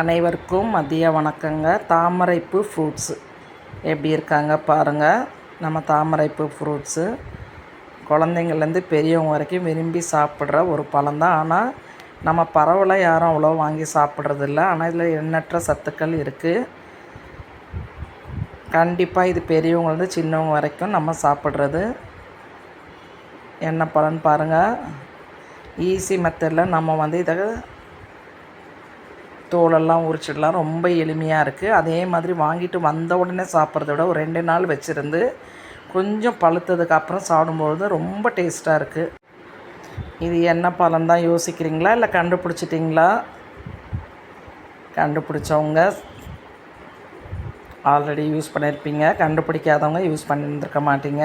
அனைவருக்கும் மதிய வணக்கங்க. தாமரைப்பூ ஃப்ரூட்ஸு எப்படி இருக்காங்க பாருங்கள். நம்ம தாமரைப்பூ ஃப்ரூட்ஸு குழந்தைங்கள்லேருந்து பெரியவங்க வரைக்கும் விரும்பி சாப்பிட்ற ஒரு பழம்தான். ஆனால் நம்ம பரவலாக யாரும் அவ்வளோ வாங்கி சாப்பிட்றதில்ல. ஆனால் இதில் எண்ணற்ற சத்துக்கள் இருக்குது. கண்டிப்பாக இது பெரியவங்கலேருந்து சின்னவங்க வரைக்கும் நம்ம சாப்பிட்றது. என்ன பழம்னு பாருங்கள். ஈஸி மெத்தடில் நம்ம இதை தோலெல்லாம் உரிச்சிடலாம். ரொம்ப எளிமையாக இருக்குது. அதே மாதிரி வாங்கிட்டு வந்த உடனே சாப்பிட்றத விட ஒரு 2 நாள் வச்சுருந்து கொஞ்சம் பழுத்ததுக்கப்புறம் சாப்பிடும்பொழுது ரொம்ப டேஸ்ட்டாக இருக்குது. இது என்ன பழம் தான் யோசிக்கிறீங்களா, இல்லை கண்டுபிடிச்சிட்டிங்களா? கண்டுபிடிச்சவங்க ஆல்ரெடி யூஸ் பண்ணியிருப்பீங்க. கண்டுபிடிக்காதவங்க யூஸ் பண்ணியிருந்துருக்க மாட்டீங்க.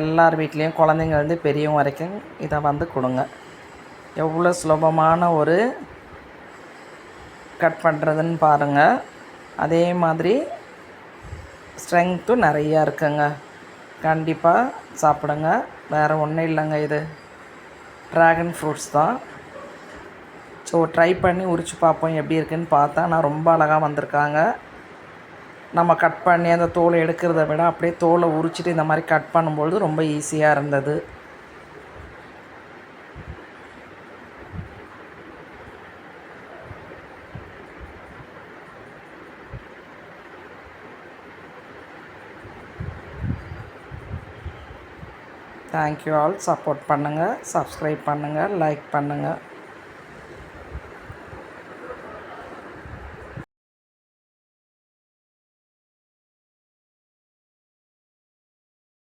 எல்லார் வீட்லேயும் குழந்தைங்கள்லேருந்து பெரியவங்க வரைக்கும் இதை கொடுங்க. எவ்வளோ சுலபமான ஒரு கட் பண்ணுறதுன்னு பாருங்கள். அதே மாதிரி ஸ்ட்ரென்த்தும் நிறையா இருக்குங்க. கண்டிப்பாக சாப்பிடுங்க. வேறு ஒன்றும் இல்லைங்க. இது ட்ராகன் ஃப்ரூட்ஸ் தான். ஸோ ட்ரை பண்ணி உரித்து பார்ப்போம் எப்படி இருக்குதுன்னு பார்த்தா நான் ரொம்ப அழகாக வந்திருக்காங்க. நம்ம கட் பண்ணி அந்த தோலை எடுக்கிறத விட அப்படியே தோலை உரிச்சிட்டு இந்த மாதிரி கட் பண்ணும்பொழுது ரொம்ப ஈஸியாக இருந்தது. Thank you all. சப்போர்ட் பண்ணுங்கள், சப்ஸ்கிரைப் பண்ணுங்கள், லைக் பண்ணுங்கள்.